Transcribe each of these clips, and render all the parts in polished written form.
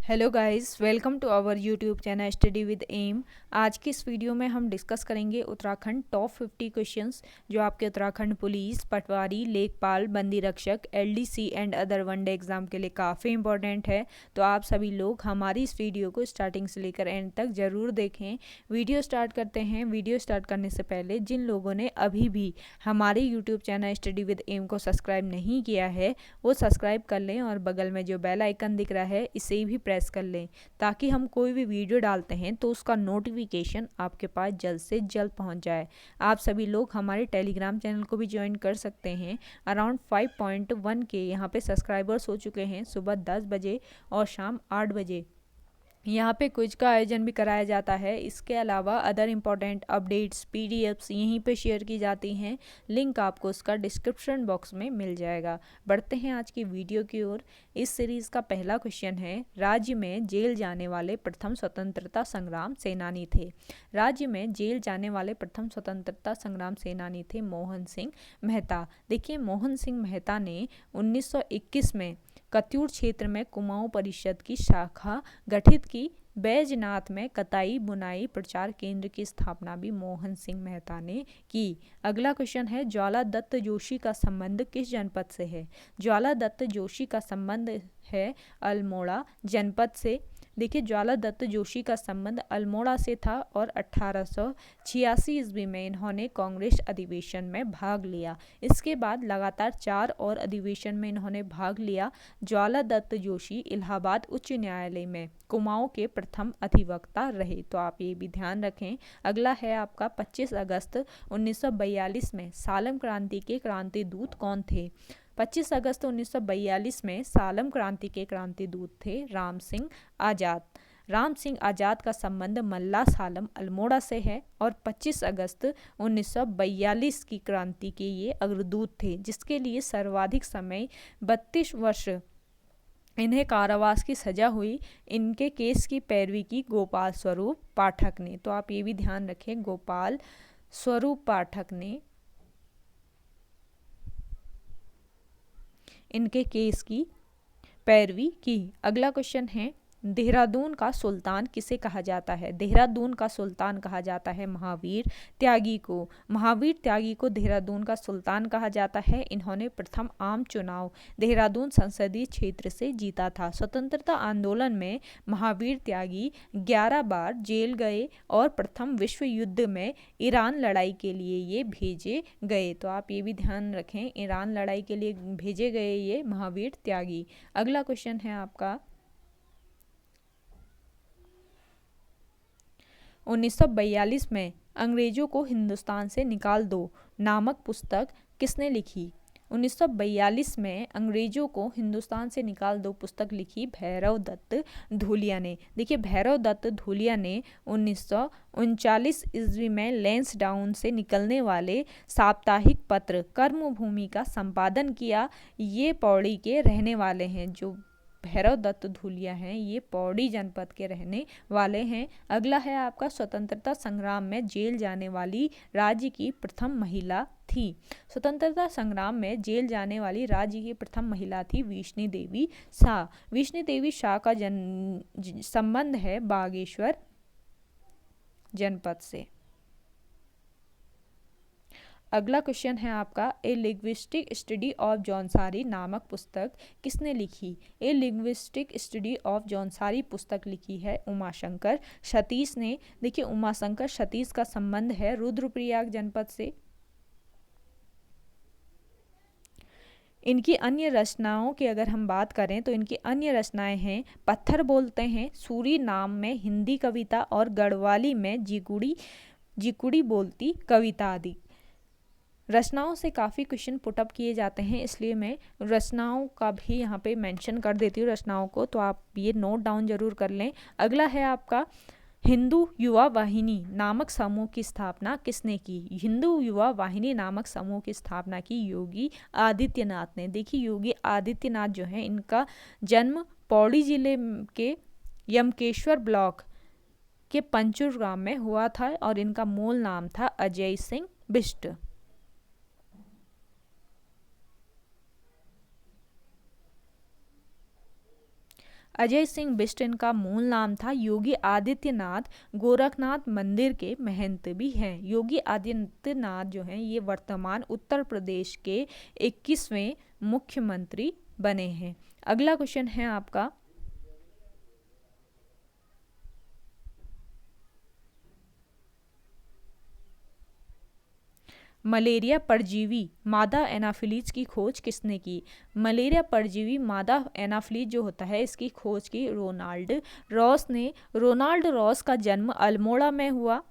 Hello guys, welcome to our YouTube channel study with M. आज की इस video में हम डिस्कस करेंगे उत्तराखंड टॉप 50 क्वेश्चंस जो आपके उत्तराखंड पुलिस, पटवारी, लेखपाल, बंदी रक्षक, LDC and other one day exam के लिए काफ़ी इंपॉर्टेंट है। तो आप सभी लोग हमारी इस वीडियो को स्टार्टिंग से लेकर एंड तक ज़रूर देखें। वीडियो स्टार्ट करते हैं। वीडियो स्टार्ट करने से पहले जिन लोगों ने अभी भी हमारे YouTube channel study with M को सब्सक्राइब नहीं किया है वो सब्सक्राइब कर लें और बगल में जो बेल आइकन दिख रहा है इसे भी प्रेस कर लें ताकि हम कोई भी वीडियो डालते हैं तो उसका नोटिफिकेशन आपके पास जल्द से जल्द पहुंच जाए। आप सभी लोग हमारे टेलीग्राम चैनल को भी ज्वाइन कर सकते हैं। अराउंड 5.1 के यहाँ पे सब्सक्राइबर्स हो चुके हैं सुबह 10 बजे और शाम 8 बजे। यहाँ पे क्विज का आयोजन भी कराया जाता है। इसके अलावा अदर इम्पॉर्टेंट अपडेट्स पीडीएफ्स यहीं पे शेयर की जाती हैं। लिंक आपको उसका डिस्क्रिप्शन बॉक्स में मिल जाएगा। बढ़ते हैं आज की वीडियो की ओर। इस सीरीज़ का पहला क्वेश्चन है, राज्य में जेल जाने वाले प्रथम स्वतंत्रता संग्राम सेनानी थे। राज्य में जेल जाने वाले प्रथम स्वतंत्रता संग्राम सेनानी थे मोहन सिंह मेहता। देखिए, मोहन सिंह मेहता ने 1921 में कत्यूर क्षेत्र में कुमाऊं परिषद की शाखा गठित की। बैजनाथ में कताई बुनाई प्रचार केंद्र की स्थापना भी मोहन सिंह मेहता ने की। अगला क्वेश्चन है, ज्वाला दत्त जोशी का संबंध किस जनपद से है। ज्वाला दत्त जोशी का संबंध है अल्मोड़ा जनपद से। देखिए, ज्वाला दत्त जोशी का संबंध अल्मोड़ा से था और 1886 ईस्वी में इन्होंने कांग्रेस अधिवेशन में भाग लिया। इसके बाद लगातार 4 और अधिवेशन में इन्होंने भाग लिया। ज्वाला दत्त जोशी इलाहाबाद उच्च न्यायालय में कुमाऊं के प्रथम अधिवक्ता रहे। तो आप ये भी ध्यान रखें। अगला है आपका 25 अगस्त 1942 में सालम क्रांति के क्रांति दूत कौन थे। 25 अगस्त 1942 में सालम क्रांति के क्रांति दूत थे राम सिंह आज़ाद। राम सिंह आज़ाद का संबंध मल्ला सालम अल्मोड़ा से है और 25 अगस्त 1942 की क्रांति के ये अग्रदूत थे, जिसके लिए सर्वाधिक समय 32 वर्ष इन्हें कारावास की सजा हुई। इनके केस की पैरवी की गोपाल स्वरूप पाठक ने। तो आप ये भी ध्यान रखें, गोपाल स्वरूप पाठक ने इनके केस की पैरवी की। अगला क्वेश्चन है, देहरादून का सुल्तान किसे कहा जाता है। देहरादून का सुल्तान कहा जाता है महावीर त्यागी को। महावीर त्यागी को देहरादून का सुल्तान कहा जाता है। इन्होंने प्रथम आम चुनाव देहरादून संसदीय क्षेत्र से जीता था। स्वतंत्रता आंदोलन में महावीर त्यागी 11 बार जेल गए और प्रथम विश्व युद्ध में ईरान लड़ाई के लिए ये भेजे गए। तो आप ये भी ध्यान रखें, ईरान लड़ाई के लिए भेजे गए ये महावीर त्यागी। अगला क्वेश्चन है आपका, 1942 में अंग्रेजों को हिंदुस्तान से निकाल दो नामक पुस्तक किसने लिखी। 1942 में अंग्रेजों को हिंदुस्तान से निकाल दो पुस्तक लिखी भैरव दत्त धूलिया ने। देखिए, भैरव दत्त धूलिया ने 1939 ईस्वी में लैंसडाउन से निकलने वाले साप्ताहिक पत्र कर्मभूमि का संपादन किया। ये पौड़ी के रहने वाले हैं। जो भैरव दत्त धूलिया हैं ये पौड़ी जनपद के रहने वाले हैं। अगला है आपका, स्वतंत्रता संग्राम में जेल जाने वाली राज्य की प्रथम महिला थी। स्वतंत्रता संग्राम में जेल जाने वाली राज्य की प्रथम महिला थी विष्णु देवी शाह। विष्णु देवी शाह का संबंध है बागेश्वर जनपद से। अगला क्वेश्चन है आपका, ए लिंग्विस्टिक स्टडी ऑफ जौनसारी नामक पुस्तक किसने लिखी। ए लिंग्विस्टिक स्टडी ऑफ जौनसारी पुस्तक लिखी है उमाशंकर सतीश ने। देखिए, उमाशंकर सतीश का संबंध है रुद्रप्रयाग जनपद से। इनकी अन्य रचनाओं की अगर हम बात करें तो इनकी अन्य रचनाएं हैं पत्थर बोलते हैं, सूरी नाम में हिंदी कविता और गढ़वाली में जिकुड़ी बोलती कविता आदि। रचनाओं से काफ़ी क्वेश्चन पुटअप किए जाते हैं, इसलिए मैं रचनाओं का भी यहाँ पे मेंशन कर देती हूँ रचनाओं को, तो आप ये नोट डाउन जरूर कर लें। अगला है आपका, हिंदू युवा वाहिनी नामक समूह की स्थापना किसने की। हिंदू युवा वाहिनी नामक समूह की स्थापना की योगी आदित्यनाथ ने। देखिए, योगी आदित्यनाथ जो है इनका जन्म पौड़ी जिले के यमकेश्वर ब्लॉक के पंचुर ग्राम में हुआ था और इनका मूल नाम था अजय सिंह बिष्ट। अजय सिंह बिष्ट इनका मूल नाम था। योगी आदित्यनाथ गोरखनाथ मंदिर के महंत भी हैं। योगी आदित्यनाथ जो हैं ये वर्तमान उत्तर प्रदेश के 21वें मुख्यमंत्री बने हैं। अगला क्वेश्चन है आपका, मलेरिया परजीवी मादा एनाफिलीज की खोज किसने की? मलेरिया परजीवी मादा एनाफिलीज जो होता है इसकी खोज की रोनाल्ड रॉस ने। रोनाल्ड रॉस का जन्म अल्मोड़ा में हुआ।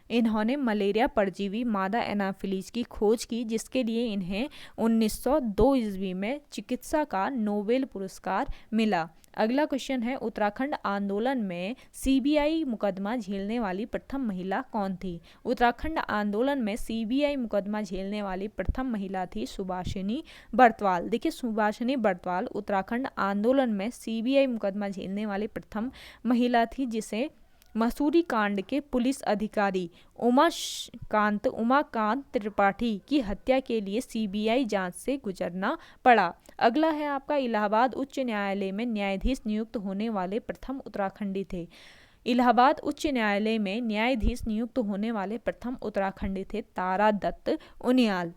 इन्होंने मलेरिया परजीवी मादा एनाफिलीज की खोज की, जिसके लिए इन्हें 1902 ईस्वी में चिकित्सा का नोबेल पुरस्कार मिला। अगला क्वेश्चन है, उत्तराखंड आंदोलन में सीबीआई मुकदमा झेलने वाली प्रथम महिला कौन थी? उत्तराखंड आंदोलन में सीबीआई मुकदमा झेलने वाली प्रथम महिला थी सुभाषिनी बर्तवाल। देखिए, सुभाषिनी बर्तवाल उत्तराखंड आंदोलन में सीबीआई मुकदमा झेलने वाली प्रथम महिला थी, जिसे मसूरी कांड के पुलिस अधिकारी उमाकांत त्रिपाठी की हत्या के लिए सीबीआई जांच से गुजरना पड़ा। अगला है आपका, इलाहाबाद उच्च न्यायालय में न्यायाधीश नियुक्त होने वाले प्रथम उत्तराखंडी थे। इलाहाबाद उच्च न्यायालय में न्यायाधीश नियुक्त होने वाले प्रथम उत्तराखंडी थे तारा दत्त उनियाल।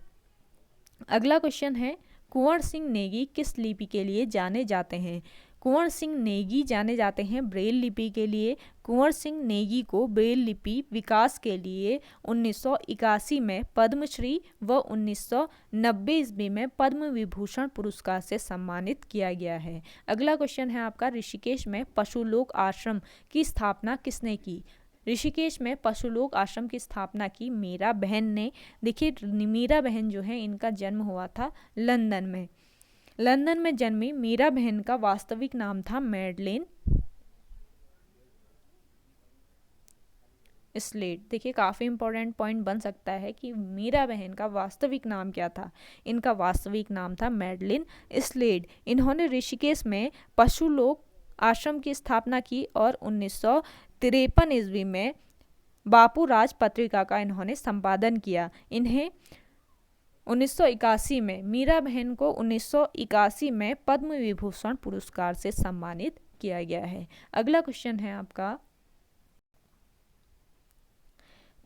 अगला क्वेश्चन है, कुंवर सिंह नेगी किस लिपि के लिए जाने जाते हैं? कुंवर सिंह नेगी जाने जाते हैं ब्रेल लिपि के लिए। कुंवर सिंह नेगी को ब्रेल लिपि विकास के लिए 1981 में पद्मश्री व 1990 ईस्वी में पद्म विभूषण पुरस्कार से सम्मानित किया गया है। अगला क्वेश्चन है आपका, ऋषिकेश में पशुलोक आश्रम की स्थापना किसने की? ऋषिकेश में पशुलोक आश्रम की स्थापना की मीरा बहन ने। देखिए, मीरा बहन जो है इनका जन्म हुआ था लंदन में। लंदन में जन्मी मीरा बहन का वास्तविक नाम था मैडलेन स्लेड। देखिए, काफ़ी इंपॉर्टेंट पॉइंट बन सकता है कि मीरा बहन का वास्तविक नाम क्या था। इनका वास्तविक नाम था मैडलेन स्लेड। इन्होंने ऋषिकेश में पशुलोक आश्रम की स्थापना की और 1953 ईस्वी में बापू राज पत्रिका का इन्होंने संपादन किया। इन्हें 1981 में मीरा बहन को 1981 में पद्म विभूषण पुरस्कार से सम्मानित किया गया है। अगला क्वेश्चन है आपका,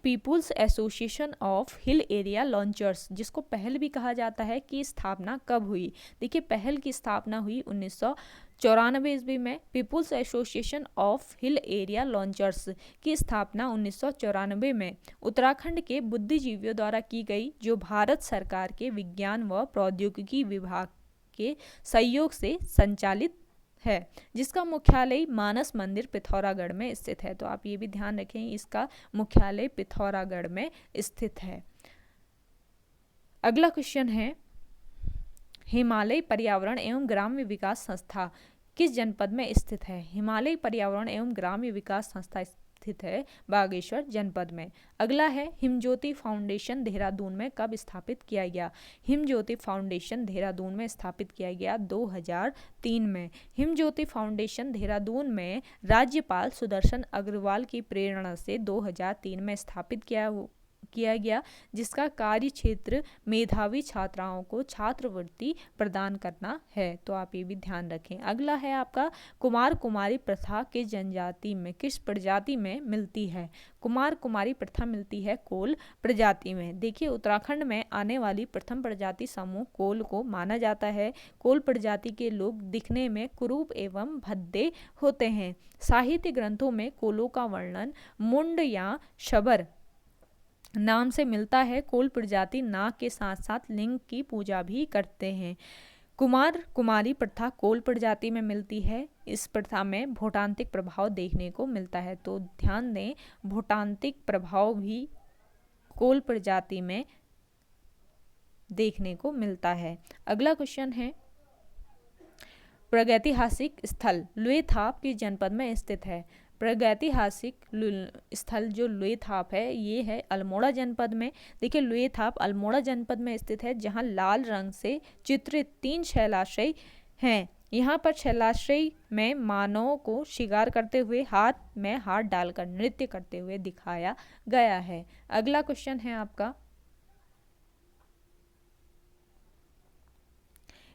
people's association of hill area launchers, जिसको पहल भी कहा जाता है, की स्थापना कब हुई? देखिए, पहल की स्थापना हुई 1994 ईस्वी में। People's association of hill area launchers की स्थापना 1994 में उत्तराखंड के बुद्धिजीवियों द्वारा की गई, जो भारत सरकार के विज्ञान व प्रौद्योगिकी विभाग के सहयोग से संचालित है, जिसका मुख्यालय मानस मंदिर पिथौरागढ़ में स्थित है। तो आप ये भी ध्यान रखें, इसका मुख्यालय पिथौरागढ़ में स्थित है। अगला क्वेश्चन है, हिमालय पर्यावरण एवं ग्राम्य विकास संस्था किस जनपद में स्थित है? हिमालय पर्यावरण एवं ग्राम्य विकास संस्था स्थित है बागेश्वर जनपद में। अगला है, हिमज्योति फाउंडेशन देहरादून में कब स्थापित किया गया? हिमज्योति फाउंडेशन देहरादून में स्थापित किया गया 2003 में। हिमज्योति फाउंडेशन देहरादून में राज्यपाल सुदर्शन अग्रवाल की प्रेरणा से 2003 में स्थापित किया गया, जिसका कार्य क्षेत्र मेधावी छात्राओं को छात्रवृत्ति प्रदान करना है। तो आप ये भी ध्यान रखें। अगला है आपका, कुमार कुमारी प्रथा किस जनजाति में, किस प्रजाति में मिलती है? कुमार कुमारी प्रथा मिलती है कोल प्रजाति में। देखिए, उत्तराखंड में आने वाली प्रथम प्रजाति समूह कोल को माना जाता है। कोल प्रजाति के लोग दिखने में कुरूप एवं भद्दे होते हैं। साहित्य ग्रंथों में कोलों का वर्णन मुंड या शबर नाम से मिलता है। कोल प्रजाति नाग के साथ साथ लिंग की पूजा भी करते हैं। कुमार कुमारी प्रथा कोल प्रजाति में मिलती है। इस प्रथा में भूटांतिक प्रभाव देखने को मिलता है। तो ध्यान दें, भूटांतिक प्रभाव भी कोल प्रजाति में देखने को मिलता है। अगला क्वेश्चन है, प्रागैतिहासिक स्थल लुएथाप किस जनपद में स्थित है? प्रागैतिहासिक स्थल जो लुएथाप है ये है अल्मोड़ा जनपद में। देखिए, लुएथाप अल्मोड़ा जनपद में स्थित है, जहां लाल रंग से चित्रित 3 शैलाश्रय हैं। यहाँ पर शैलाश्रय में मानवों को शिकार करते हुए हाथ में हाथ डालकर नृत्य करते हुए दिखाया गया है। अगला क्वेश्चन है आपका,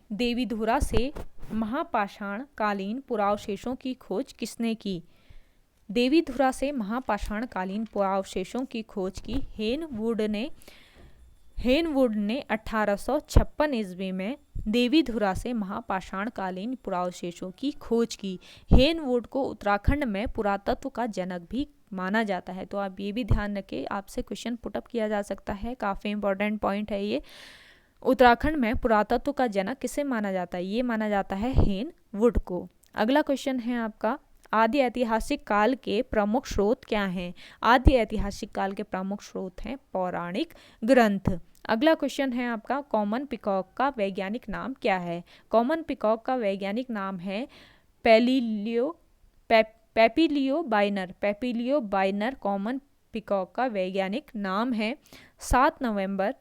देवीधुरा से महापाषाण कालीन पुरावशेषों की खोज किसने की? देवीधुरा से महापाषाण कालीन पुरावशेषों की खोज की हेनवुड ने 1856 ईस्वी में देवीधुरा से महापाषाण कालीन पुरावशेषों की खोज की। हेनवुड को उत्तराखंड में पुरातत्व का जनक भी माना जाता है। तो आप ये भी ध्यान रखें, आपसे क्वेश्चन पुटअप किया जा सकता है, काफ़ी इंपॉर्टेंट पॉइंट है ये। उत्तराखंड में पुरातत्व का जनक किसे माना जाता है? ये माना जाता है हेनवुड को। अगला क्वेश्चन है आपका, आदि ऐतिहासिक काल के प्रमुख स्रोत क्या हैं? आदि ऐतिहासिक काल के प्रमुख स्रोत हैं पौराणिक ग्रंथ। अगला क्वेश्चन है आपका, कॉमन पिकॉक का वैज्ञानिक नाम क्या है? कॉमन पिकॉक का वैज्ञानिक नाम है पेपिलियो बाइनर कॉमन पिकॉक का वैज्ञानिक नाम है। 7 नवंबर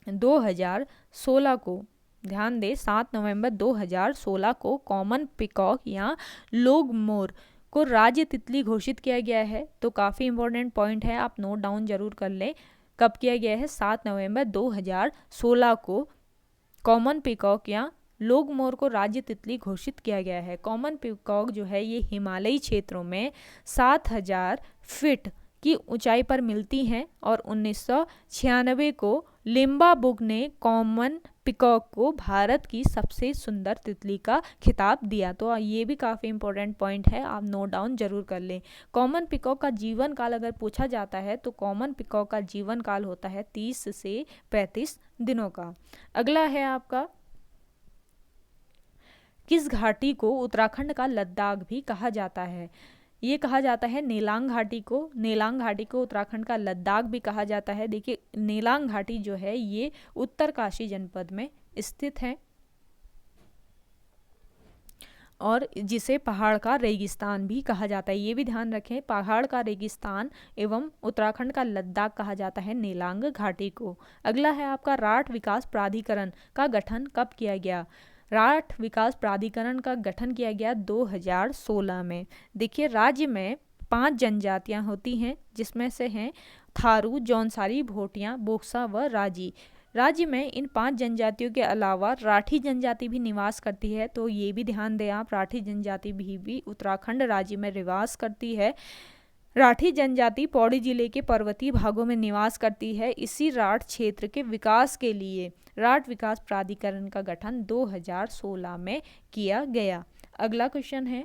2016 को, ध्यान दें, 7 नवंबर 2016 को कॉमन पिकॉक या लोगमोर को राज्य तितली घोषित किया गया है। तो काफ़ी इंपॉर्टेंट पॉइंट है, आप नोट डाउन जरूर कर लें। कब किया गया है? 7 नवंबर 2016 को कॉमन पिकॉक या लोगमोर को राज्य तितली घोषित किया गया है। कॉमन पिकॉक जो है ये हिमालयी क्षेत्रों में 7000 फीट की ऊंचाई पर मिलती हैं और 1996 को लिम्बा बुक ने कॉमन पिकॉक को भारत की सबसे सुंदर तितली का खिताब दिया। तो ये भी काफ़ी इंपॉर्टेंट पॉइंट है, आप नोट डाउन जरूर कर लें। कॉमन पिकॉक का जीवन काल अगर पूछा जाता है तो कॉमन पिकॉक का जीवन काल होता है 30 से 35 दिनों का। अगला है आपका, किस घाटी को उत्तराखंड का लद्दाख भी कहा जाता है? ये कहा जाता है नेलांग घाटी को उत्तराखंड का लद्दाख भी कहा जाता है। देखिए, नेलांग घाटी जो है ये उत्तरकाशी जनपद में स्थित है और जिसे पहाड़ का रेगिस्तान भी कहा जाता है। ये भी ध्यान रखें, पहाड़ का रेगिस्तान एवं उत्तराखंड का लद्दाख कहा जाता है नेलांग घाटी को। अगला है आपका, राठ विकास प्राधिकरण का गठन कब किया गया? राठ विकास प्राधिकरण का गठन किया गया 2016 में। देखिए, राज्य में 5 जनजातियां होती हैं, जिसमें से हैं थारू, जौनसारी, भोटिया, बोक्सा व राजी। राज्य में इन 5 जनजातियों के अलावा राठी जनजाति भी निवास करती है। तो ये भी ध्यान दें आप, राठी जनजाति भी उत्तराखंड राज्य में निवास करती है। राठी जनजाति पौड़ी जिले के पर्वतीय भागों में निवास करती है। इसी राठ क्षेत्र के विकास के लिए राठ विकास प्राधिकरण का गठन 2016 में किया गया। अगला क्वेश्चन है,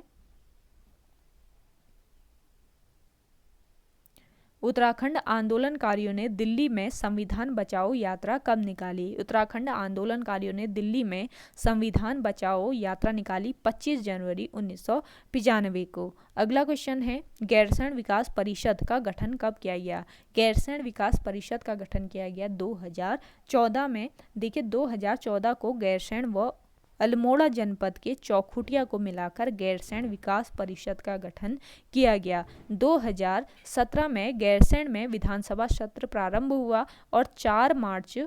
उत्तराखंड आंदोलनकारियों ने दिल्ली में संविधान बचाओ यात्रा कब निकाली? उत्तराखंड आंदोलनकारियों ने दिल्ली में संविधान बचाओ यात्रा निकाली 25 जनवरी 1995 को। अगला क्वेश्चन है, गैरसैंण विकास परिषद का गठन कब किया गया? गैरसैंण विकास परिषद का गठन किया गया 2014 में। देखिए, 2014 को गैरसैंण व अल्मोड़ा जनपद के चौखुटिया को मिलाकर गैरसैंण विकास परिषद का गठन किया गया। 2017 में गैरसैंण में विधानसभा सत्र प्रारंभ हुआ और 4 मार्च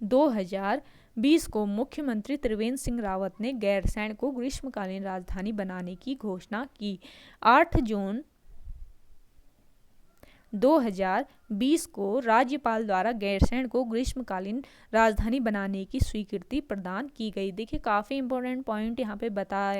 2020 को मुख्यमंत्री त्रिवेंद्र सिंह रावत ने गैरसैंण को ग्रीष्मकालीन राजधानी बनाने की घोषणा की। 8 जून 2020 को राज्यपाल द्वारा गैरसैंण को ग्रीष्मकालीन राजधानी बनाने की स्वीकृति प्रदान की गई। देखिए, काफ़ी इंपॉर्टेंट पॉइंट यहाँ पे बता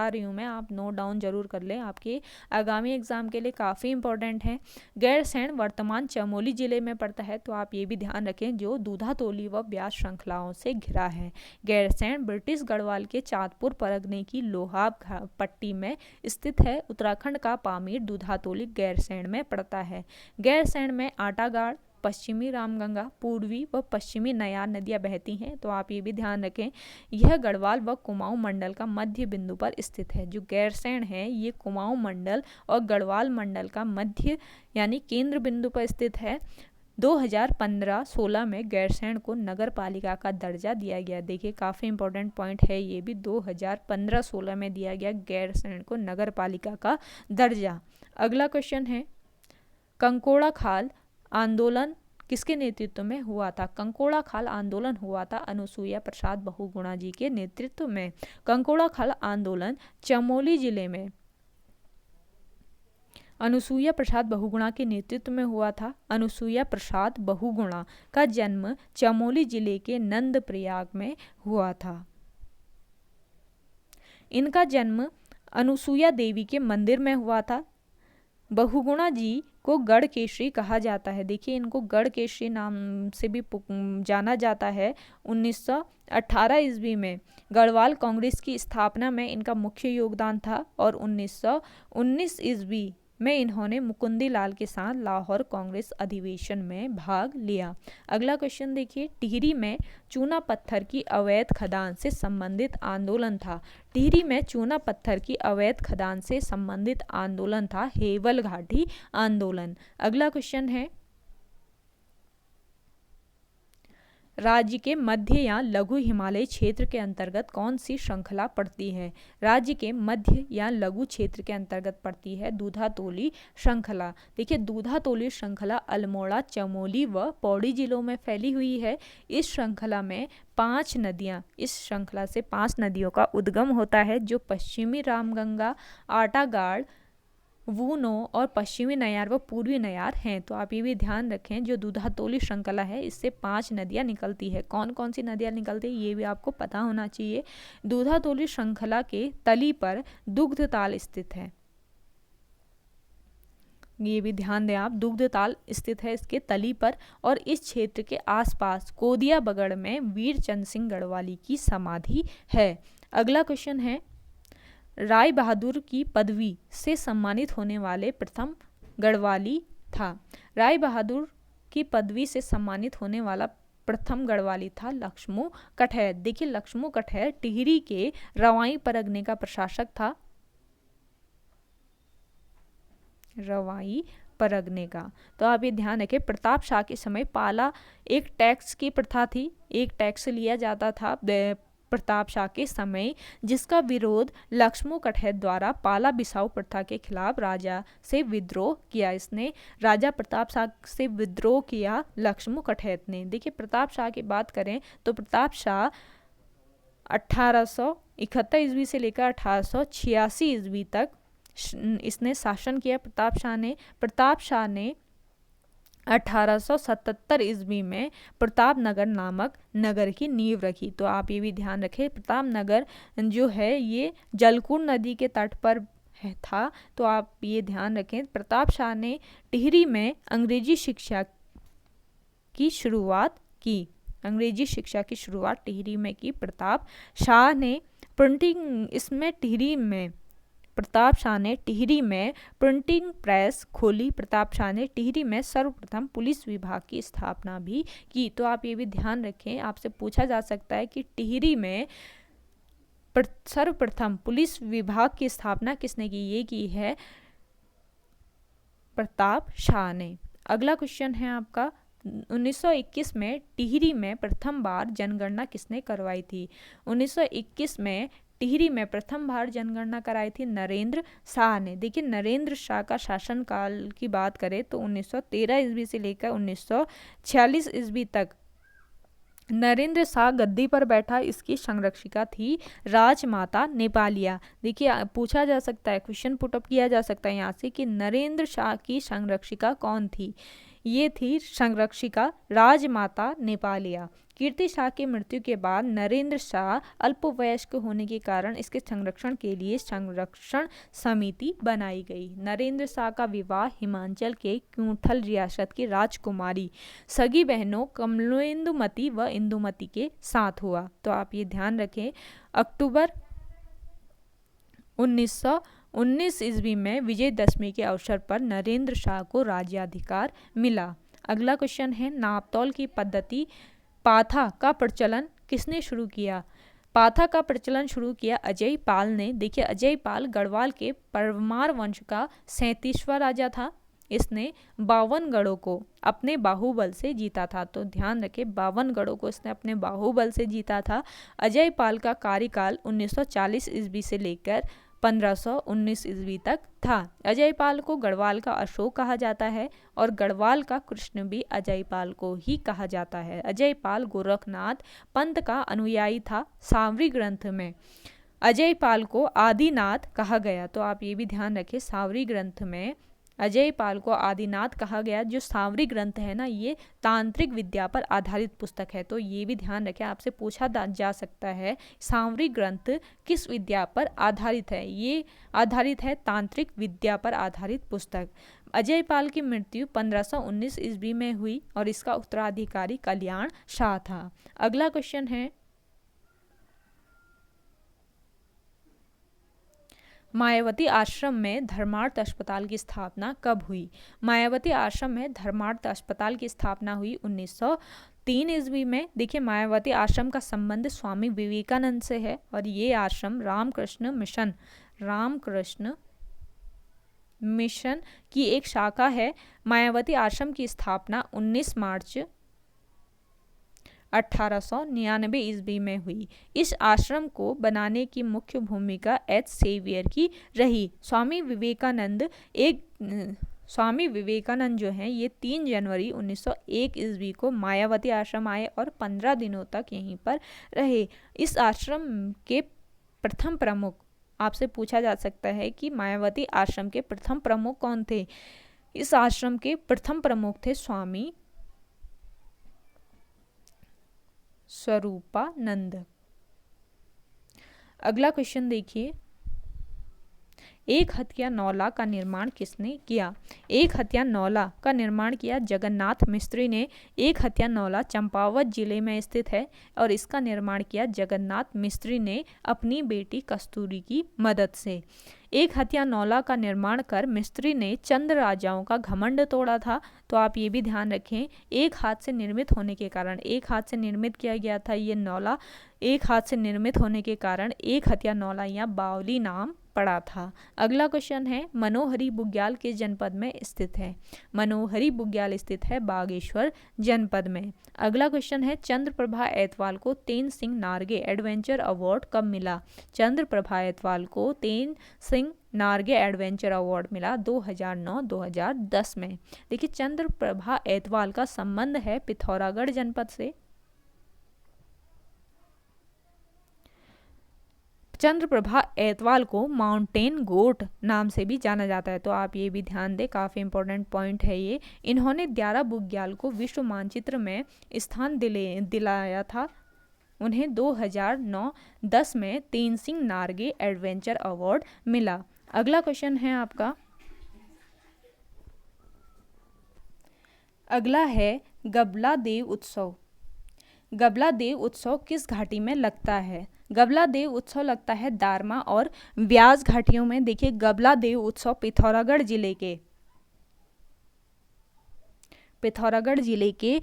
रही हूँ मैं, आप नोट डाउन जरूर कर लें, आपके आगामी एग्जाम के लिए काफ़ी इंपॉर्टेंट है। गैरसैंण वर्तमान चमोली जिले में पड़ता है, तो आप ये भी ध्यान रखें, जो दूधातोली व ब्यास श्रृंखलाओं से घिरा है। गैरसैंण ब्रिटिश गढ़वाल के चांदपुर परगने की लोहाब पट्टी में स्थित है। उत्तराखंड का पामीर दूधातोली गैरसैंण में पड़ता है। गैरसैंण में आटागाड़, पश्चिमी रामगंगा, पूर्वी व पश्चिमी नयार नदियां बहती हैं। तो आप ये भी ध्यान रखें, यह गढ़वाल व कुमाऊं मंडल का मध्य बिंदु पर स्थित है। जो गैरसैंण है ये कुमाऊं मंडल और गढ़वाल मंडल का मध्य यानी केंद्र बिंदु पर स्थित है। 2015-16 में गैरसैंण को नगर पालिका का दर्जा दिया गया। देखिए, काफ़ी इंपॉर्टेंट पॉइंट है ये भी, 2015-16 में दिया गया गैरसैंण को नगर पालिका का दर्जा। अगला क्वेश्चन है, कंकोड़ा खाल आंदोलन किसके नेतृत्व में हुआ था? कंकोड़ा खाल आंदोलन हुआ था अनुसुईया प्रसाद बहुगुणा जी के नेतृत्व में। कंकोड़ा खाल आंदोलन चमोली जिले में अनुसुईया प्रसाद बहुगुणा के नेतृत्व में हुआ था। अनुसुईया प्रसाद बहुगुणा का जन्म चमोली जिले के नंदप्रयाग में हुआ था। इनका जन्म अनुसुईया देवी के मंदिर में हुआ था। बहुगुणा जी को गढ़ केसरी कहा जाता है। देखिए इनको गढ़ केसरी नाम से भी जाना जाता है। 1918 ईस्वी में गढ़वाल कांग्रेस की स्थापना में इनका मुख्य योगदान था और 1919 ईस्वी में इन्होंने मुकुंदी लाल के साथ लाहौर कांग्रेस अधिवेशन में भाग लिया। अगला क्वेश्चन देखिए, टिहरी में चूना पत्थर की अवैध खदान से संबंधित आंदोलन था। टिहरी में चूना पत्थर की अवैध खदान से संबंधित आंदोलन था हेवल घाटी आंदोलन। अगला क्वेश्चन है, राज्य के मध्य या लघु हिमालय क्षेत्र के अंतर्गत कौन सी श्रृंखला पड़ती है? राज्य के मध्य या लघु क्षेत्र के अंतर्गत पड़ती है दूधातोली श्रृंखला। देखिए दूधातोली श्रृंखला अल्मोड़ा, चमोली व पौड़ी जिलों में फैली हुई है। इस श्रृंखला में 5 नदियाँ, इस श्रृंखला से 5 नदियों का उद्गम होता है, जो पश्चिमी रामगंगा, आटागाड़, वूनो और पश्चिमी नयार व पूर्वी नयार हैं। तो आप ये भी ध्यान रखें, जो दूधातोली श्रृंखला है इससे 5 नदियाँ निकलती है। कौन कौन सी नदियाँ निकलती है ये भी आपको पता होना चाहिए। दूधातोली श्रृंखला के तली पर दुग्धताल स्थित है, ये भी ध्यान दें आप, दुग्धताल स्थित है इसके तली पर। और इस क्षेत्र के आसपास कोदिया बगड़ में वीरचंद सिंह गढ़वाली की समाधि है। अगला क्वेश्चन है, राय बहादुर की पदवी से सम्मानित होने वाले प्रथम गढ़वाली था। राय बहादुर की पदवी से सम्मानित होने वाला प्रथम गढ़वाली था लक्ष्मू कठैर। देखिए लक्ष्मू कठैर टिहरी के रवाई परगने का प्रशासक था, रवाई परगने का। तो आप ये ध्यान रखें, प्रताप शाह के समय पाला एक टैक्स की प्रथा थी, एक टैक्स लिया जाता था प्रताप शाह के समय, जिसका विरोध लक्ष्मू कठैत द्वारा पाला बिसाऊ प्रथा के खिलाफ राजा से विद्रोह किया। इसने राजा प्रताप शाह से विद्रोह किया लक्ष्मू कठैत ने। देखिए प्रताप शाह की बात करें तो प्रताप शाह 1871 ईस्वी से लेकर 1886 ईस्वी तक इसने शासन किया। प्रताप शाह ने 1877 ईस्वी में प्रताप नगर नामक नगर की नींव रखी। तो आप ये भी ध्यान रखें, प्रताप नगर जो है ये जलकुंड नदी के तट पर था। तो आप ये ध्यान रखें, प्रताप शाह ने टिहरी में अंग्रेजी शिक्षा की शुरुआत की। अंग्रेजी शिक्षा की शुरुआत टिहरी में की प्रताप शाह ने। प्रिंटिंग इसमें टिहरी में प्रताप शाह ने टिहरी में प्रिंटिंग प्रेस खोली। प्रताप शाह ने टिहरी में सर्वप्रथम पुलिस विभाग की स्थापना भी की। तो आप ये भी ध्यान रखें, आपसे पूछा जा सकता है कि टिहरी में सर्वप्रथम पुलिस विभाग की स्थापना किसने की? ये की है प्रताप शाह ने। अगला क्वेश्चन है आपका, 1921 में टिहरी में प्रथम बार जनगणना किसने करवाई थी? 1921 में टिहरी में प्रथम बार जनगणना कराई थी नरेंद्र शाह ने। देखिए नरेंद्र शाह का शासनकाल की बात करें तो 1913 ईस्वी से लेकर 1946 ईस्वी तक नरेंद्र शाह गद्दी पर बैठा। इसकी संरक्षिका थी राजमाता नेपालिया। देखिए पूछा जा सकता है, क्वेश्चन पुटअप किया जा सकता है यहाँ से कि नरेंद्र शाह की संरक्षिका कौन थी? ये थी संरक्षिका राजमाता नेपालिया। कीर्ति शाह की मृत्यु के बाद नरेंद्र शाह अल्पवयस्क होने के कारण इसके संरक्षण के लिए संरक्षण समिति बनाई गई। नरेंद्र शाह का विवाह हिमाचल के क्यूंठल रियासत की राजकुमारी सगी बहनों कमलेंदुमती व इंदुमती के साथ हुआ। तो आप ये ध्यान रखें, अक्टूबर 1919 ईस्वी में विजयदशमी के अवसर पर नरेंद्र शाह को राज्याधिकार मिला। अगला क्वेश्चन है, नापतौल की पद्धति पाथा का प्रचलन किसने शुरू किया? पाथा का प्रचलन शुरू किया अजय पाल ने। देखिए अजय पाल गढ़वाल के परमार वंश का 37वां राजा था। इसने 52 गढ़ों को अपने बाहुबल से जीता था। तो ध्यान रखें, 52 गढ़ों को इसने अपने बाहुबल से जीता था। अजय पाल का कार्यकाल 1940 ईस्वी से लेकर 1519 ईस्वी तक था। अजय पाल को गढ़वाल का अशोक कहा जाता है और गढ़वाल का कृष्ण भी अजय पाल को ही कहा जाता है। अजय पाल गोरखनाथ पंथ का अनुयायी था। सावरी ग्रंथ में अजय पाल को आदिनाथ कहा गया। तो आप ये भी ध्यान रखें, सावरी ग्रंथ में अजयपाल को आदिनाथ कहा गया। जो सांवरी ग्रंथ है ना, ये तांत्रिक विद्या पर आधारित पुस्तक है, तो ये भी ध्यान रखें, आपसे पूछा जा सकता है सांवरी ग्रंथ किस विद्या पर आधारित है। ये आधारित है तांत्रिक विद्या पर आधारित पुस्तक। अजयपाल की मृत्यु 1519 ईस्वी में हुई और इसका उत्तराधिकारी कल्याण शाह था। अगला क्वेश्चन है, मायावती आश्रम में धर्मार्थ अस्पताल की स्थापना कब हुई। मायावती आश्रम में धर्मार्थ अस्पताल की स्थापना हुई 1903 ईस्वी में। देखिए, मायावती आश्रम का संबंध स्वामी विवेकानंद से है और ये आश्रम रामकृष्ण मिशन की एक शाखा है। मायावती आश्रम की स्थापना 19 मार्च 1899 ईस्वी में हुई। इस आश्रम को बनाने की मुख्य भूमिका एच सेवियर की रही। स्वामी विवेकानंद जो हैं, ये 3 जनवरी 1901 ईस्वी को मायावती आश्रम आए और 15 दिनों तक यहीं पर रहे। इस आश्रम के प्रथम प्रमुख, आपसे पूछा जा सकता है कि मायावती आश्रम के प्रथम प्रमुख कौन थे। इस आश्रम के प्रथम प्रमुख थे स्वामी स्वरूपानंद। अगला क्वेश्चन देखिए, एक हथिया नौला का निर्माण किसने किया। एक हथिया नौला का निर्माण किया जगन्नाथ मिस्त्री ने। एक हथिया नौला चंपावत जिले में स्थित है और इसका निर्माण किया जगन्नाथ मिस्त्री ने अपनी बेटी कस्तूरी की मदद से। एक हथिया नौला का निर्माण कर मिस्त्री ने चंद राजाओं का घमंड तोड़ा था। तो आप ये भी ध्यान रखें, एक हाथ से निर्मित होने के कारण, एक हाथ से निर्मित किया गया था ये नौला, एक हाथ से निर्मित होने के कारण एक हथिया नौला या बावली नाम पड़ा था। अगला क्वेश्चन है, मनोहरी बुग्याल किस जनपद में स्थित है। मनोहरी बुग्याल स्थित है बागेश्वर जनपद में। अगला क्वेश्चन है, चंद्रप्रभा ऐतवाल को तेन सिंह नार्गे एडवेंचर अवार्ड कब मिला। चंद्रप्रभा ऐतवाल को तेन सिंह नार्गे एडवेंचर अवार्ड मिला 2009-2010 में। देखिए, चंद्रप्रभा ऐतवाल का संबंध है पिथौरागढ़ जनपद से। चंद्रप्रभा ऐतवाल को माउंटेन गोट नाम से भी जाना जाता है, तो आप ये भी ध्यान दें, काफ़ी इंपॉर्टेंट पॉइंट है ये। इन्होंने द्यारा बुग्याल को विश्व मानचित्र में स्थान दिलाया था। उन्हें 2009-10 में तेन सिंह नार्गे एडवेंचर अवार्ड मिला। अगला क्वेश्चन है आपका, अगला है गबला देव उत्सव। गबला देव उत्सव किस घाटी में लगता है। गबला देव उत्सव लगता है दारमा और ब्यास घाटियों में। देखिए, गबला देव उत्सव पिथौरागढ़ जिले के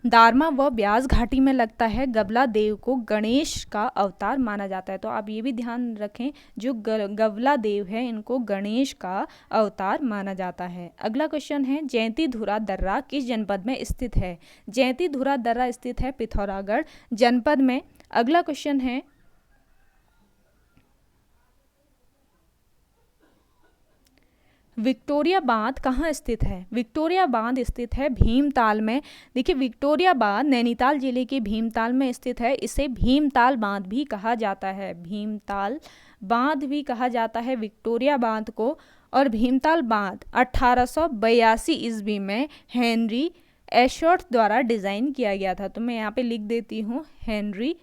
दारमा व ब्यास घाटी में लगता है। गबला देव को गणेश का अवतार माना जाता है, तो आप ये भी ध्यान रखें, जो गबला देव है इनको गणेश का अवतार माना जाता है। अगला क्वेश्चन है, जयंती धुरा दर्रा किस जनपद में स्थित है। जयंती धुरा दर्रा स्थित है पिथौरागढ़ जनपद में। अगला क्वेश्चन है, विक्टोरिया बांध कहाँ स्थित है। विक्टोरिया बांध स्थित है भीमताल में। देखिए, विक्टोरिया बांध नैनीताल जिले के भीमताल में स्थित है। इसे भीमताल बांध भी कहा जाता है, भीमताल बांध भी कहा जाता है विक्टोरिया बांध को। और भीमताल बांध 1882 ईस्वी में हेनरी एशॉर्ट द्वारा डिजाइन किया गया था। तो मैं यहाँ पे लिख देती हूँ, हेनरी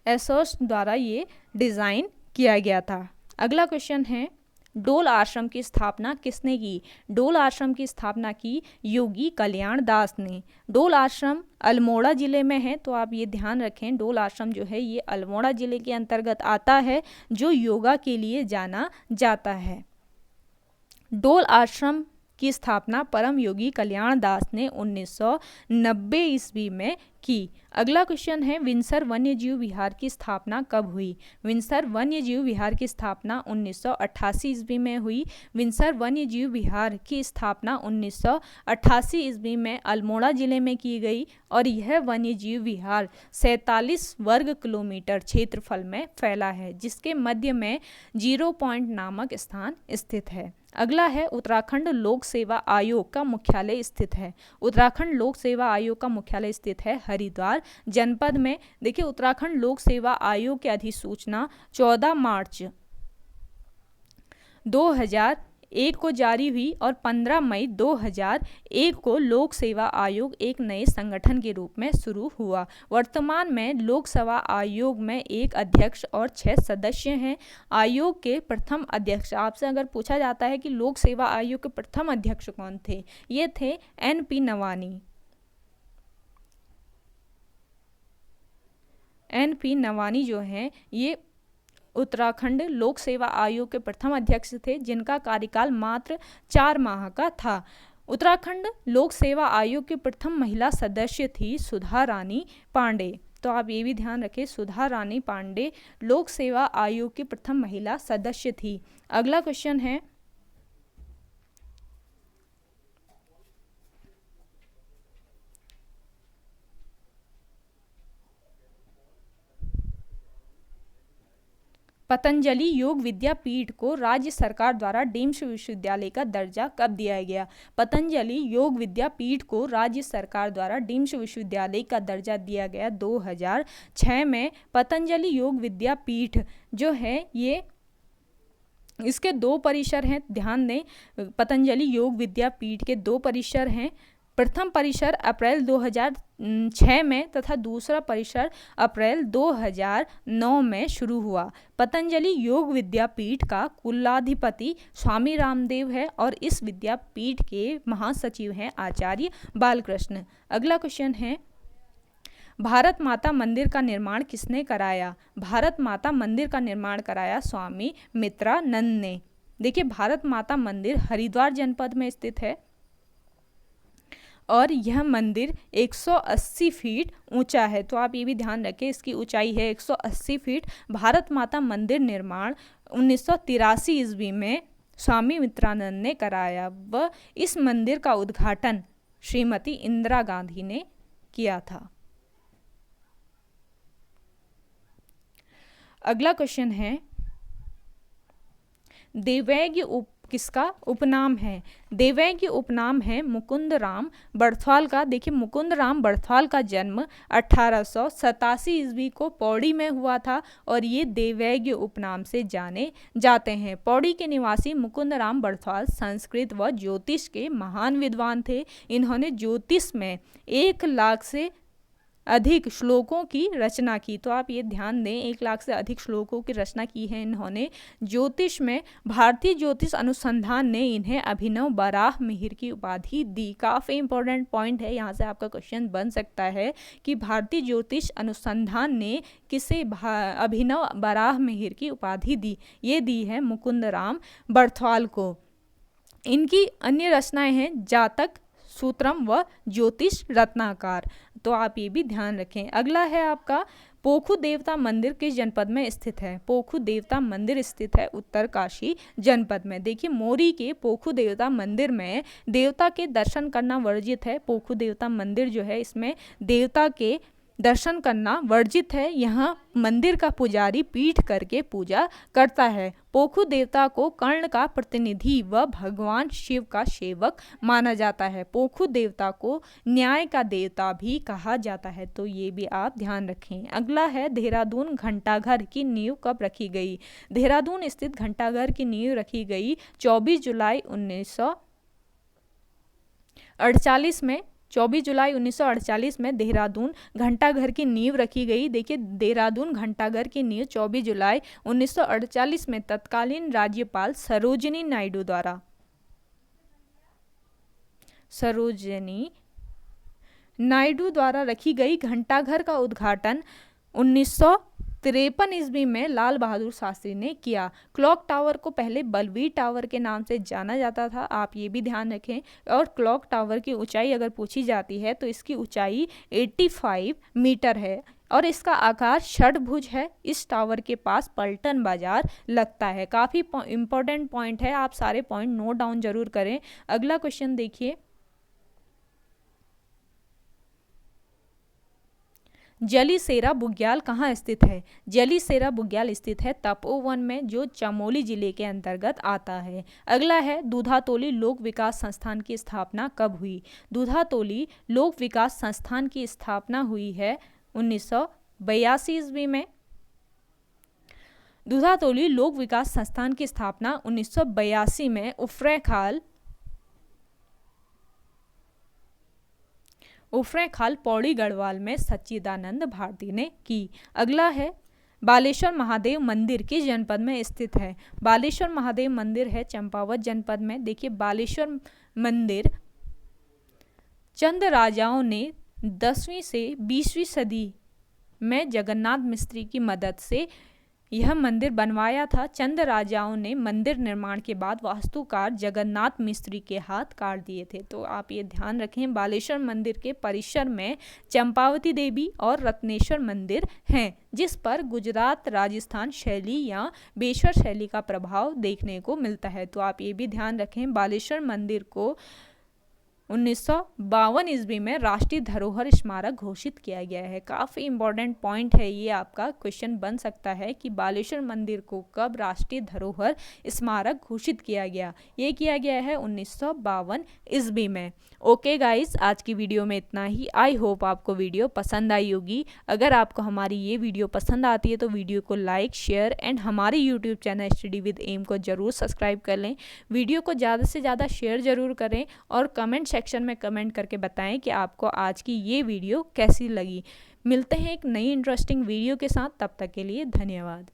एशॉर्ट द्वारा ये डिजाइन किया गया था। अगला क्वेश्चन है, डोल आश्रम की स्थापना किसने की। डोल आश्रम की स्थापना की योगी कल्याण दास ने। डोल आश्रम अल्मोड़ा जिले में है, तो आप ये ध्यान रखें, डोल आश्रम जो है ये अल्मोड़ा जिले के अंतर्गत आता है, जो योगा के लिए जाना जाता है। डोल आश्रम की स्थापना परम योगी कल्याण दास ने 1990 ईस्वी में की। अगला क्वेश्चन है, विंसर वन्यजीव विहार की स्थापना कब हुई। विंसर वन्यजीव विहार की स्थापना 1988 ईस्वी में हुई। विंसर वन्यजीव विहार की स्थापना 1988 ईस्वी में अल्मोड़ा जिले में की गई और यह वन्यजीव विहार 47 वर्ग किलोमीटर क्षेत्रफल में फैला है, जिसके मध्य में 0 पॉइंट नामक स्थान स्थित है। अगला है, उत्तराखंड लोक सेवा आयोग का मुख्यालय स्थित है। उत्तराखंड लोक सेवा आयोग का मुख्यालय स्थित है हरिद्वार जनपद में। देखिए, उत्तराखंड लोक सेवा आयोग की अधिसूचना 14 मार्च 2001 को जारी हुई और 15 मई 2001 को लोक सेवा आयोग एक नए संगठन के रूप में शुरू हुआ। वर्तमान में लोक सेवा आयोग में एक अध्यक्ष और 6 सदस्य हैं। आयोग के प्रथम अध्यक्ष, आपसे अगर पूछा जाता है कि लोक सेवा आयोग के प्रथम अध्यक्ष कौन थे, ये थे NP नवानी। NP नवानी जो हैं ये उत्तराखंड लोक सेवा आयोग के प्रथम अध्यक्ष थे, जिनका कार्यकाल मात्र 4 माह का था। उत्तराखंड लोक सेवा आयोग की प्रथम महिला सदस्य थी सुधा रानी पांडे। तो आप ये भी ध्यान रखें, सुधा रानी पांडे लोक सेवा आयोग की प्रथम महिला सदस्य थी। अगला क्वेश्चन है, पतंजलि योग विद्यापीठ को राज्य सरकार द्वारा डीम्ड विश्वविद्यालय का दर्जा कब दिया गया? पतंजलि योग विद्यापीठ को राज्य सरकार द्वारा डीम्ड विश्वविद्यालय का दर्जा दिया गया 2006 में। पतंजलि योग विद्यापीठ जो है ये, इसके 2 परिसर हैं, ध्यान दें। पतंजलि योग विद्यापीठ के 2 परिसर हैं। प्रथम परिसर अप्रैल 2006 में तथा दूसरा परिसर अप्रैल 2009 में शुरू हुआ। पतंजलि योग विद्यापीठ का कुलाधिपति स्वामी रामदेव है और इस विद्यापीठ के महासचिव हैं आचार्य बालकृष्ण। अगला क्वेश्चन है, भारत माता मंदिर का निर्माण किसने कराया? भारत माता मंदिर का निर्माण कराया स्वामी मित्रानंद ने। देखिए, भारत माता मंदिर हरिद्वार जनपद में स्थित है और यह मंदिर 180 फीट ऊंचा है। तो आप ये भी ध्यान रखें, इसकी ऊंचाई है 180 फीट। भारत माता मंदिर निर्माण 1983 ईस्वी में स्वामी मित्रानंद ने कराया व इस मंदिर का उद्घाटन श्रीमती इंदिरा गांधी ने किया था। अगला क्वेश्चन है, देवैग्य किसका उपनाम है? देवैग्य उपनाम है मुकुंद राम बड़थवाल का। देखिए, मुकुंद राम बड़थवाल का जन्म 1887 ईस्वी को पौड़ी में हुआ था और ये देवैग्य उपनाम से जाने जाते हैं। पौड़ी के निवासी मुकुंद राम बड़थवाल संस्कृत व ज्योतिष के महान विद्वान थे। इन्होंने ज्योतिष में 1 लाख से अधिक श्लोकों की रचना की। तो आप ये ध्यान दें, 1 लाख से अधिक श्लोकों की रचना की है इन्होंने ज्योतिष में। भारतीय ज्योतिष अनुसंधान ने इन्हें अभिनव बराह मिहिर की उपाधि दी। काफ़ी इंपॉर्टेंट पॉइंट है, यहाँ से आपका क्वेश्चन बन सकता है कि भारतीय ज्योतिष अनुसंधान ने किसे अभिनव बराह मिहिर की उपाधि दी? ये दी है मुकुंद राम बड़थवाल को। इनकी अन्य रचनाएं हैं जातक सूत्रम व ज्योतिष रत्नाकार। तो आप ये भी ध्यान रखें। अगला है आपका, पोखु देवता मंदिर किस जनपद में स्थित है? पोखु देवता मंदिर स्थित है उत्तरकाशी जनपद में। देखिए, मोरी के पोखु देवता मंदिर में देवता के दर्शन करना वर्जित है। पोखु देवता मंदिर जो है, इसमें देवता के दर्शन करना वर्जित है। यहाँ मंदिर का पुजारी पीठ करके पूजा करता है। पोखु देवता को कर्ण का प्रतिनिधि व भगवान शिव का सेवक माना जाता है। पोखु देवता को न्याय का देवता भी कहा जाता है। तो ये भी आप ध्यान रखें। अगला है, देहरादून घंटाघर की नींव कब रखी गई? देहरादून स्थित घंटाघर की नींव रखी गई 24 जुलाई 1948 में। 24 जुलाई 1948 में देहरादून घंटाघर की नींव रखी गई। देखिए, देहरादून घंटाघर की नींव 24 जुलाई 1948 में तत्कालीन राज्यपाल सरोजिनी नायडू द्वारा रखी गई। घंटाघर का उद्घाटन 1953 ईस्वी में लाल बहादुर शास्त्री ने किया। क्लॉक टावर को पहले बलवीर टावर के नाम से जाना जाता था, आप ये भी ध्यान रखें। और क्लॉक टावर की ऊंचाई अगर पूछी जाती है तो इसकी ऊंचाई 85 मीटर है और इसका आकार षटभुज है। इस टावर के पास पलटन बाजार लगता है। काफ़ी इंपॉर्टेंट पॉइंट है, आप सारे पॉइंट नोट डाउन जरूर करें। अगला क्वेश्चन देखिए, जलीसेरा बुग्याल कहाँ स्थित है? जलीसेरा बुग्याल स्थित है तपोवन में, जो चमोली जिले के अंतर्गत आता है। अगला है, दूधातोली लोक विकास संस्थान की स्थापना कब हुई? दूधातोली लोक विकास संस्थान की स्थापना हुई है 1982 ईस्वी में। दुधातोली लोक विकास संस्थान की स्थापना 1982 में उफरे खाल पौड़ी गढ़वाल में सच्चिदानंद भारती ने की। अगला है बालेश्वर महादेव मंदिर किस जनपद में स्थित है। बालेश्वर महादेव मंदिर है चंपावत जनपद में। देखिए बालेश्वर मंदिर चंद राजाओं ने 10वीं से 20वीं सदी में जगन्नाथ मिस्त्री की मदद से यह मंदिर बनवाया था। चंद राजाओं ने मंदिर निर्माण के बाद वास्तुकार जगन्नाथ मिस्त्री के हाथ काट दिए थे। तो आप ये ध्यान रखें, बालेश्वर मंदिर के परिसर में चंपावती देवी और रत्नेश्वर मंदिर हैं, जिस पर गुजरात राजस्थान शैली या बेश्वर शैली का प्रभाव देखने को मिलता है। तो आप ये भी ध्यान रखें, बालेश्वर मंदिर को 1952 ईस्वी में राष्ट्रीय धरोहर स्मारक घोषित किया गया है। काफ़ी इंपॉर्टेंट पॉइंट है ये, आपका क्वेश्चन बन सकता है कि बालेश्वर मंदिर को कब राष्ट्रीय धरोहर स्मारक घोषित किया गया। ये किया गया है 1952 ईस्वी में। ओके गाइस, आज की वीडियो में इतना ही। आई होप आपको वीडियो पसंद आई होगी। अगर आपको हमारी ये वीडियो पसंद आती है तो वीडियो को लाइक, शेयर एंड हमारे YouTube channel study with M को ज़रूर सब्सक्राइब कर लें। वीडियो को ज़्यादा से ज़्यादा शेयर ज़रूर करें और कमेंट सेक्शन में कमेंट करके बताएं कि आपको आज की ये वीडियो कैसी लगी। मिलते हैं एक नई इंटरेस्टिंग वीडियो के साथ, तब तक के लिए धन्यवाद।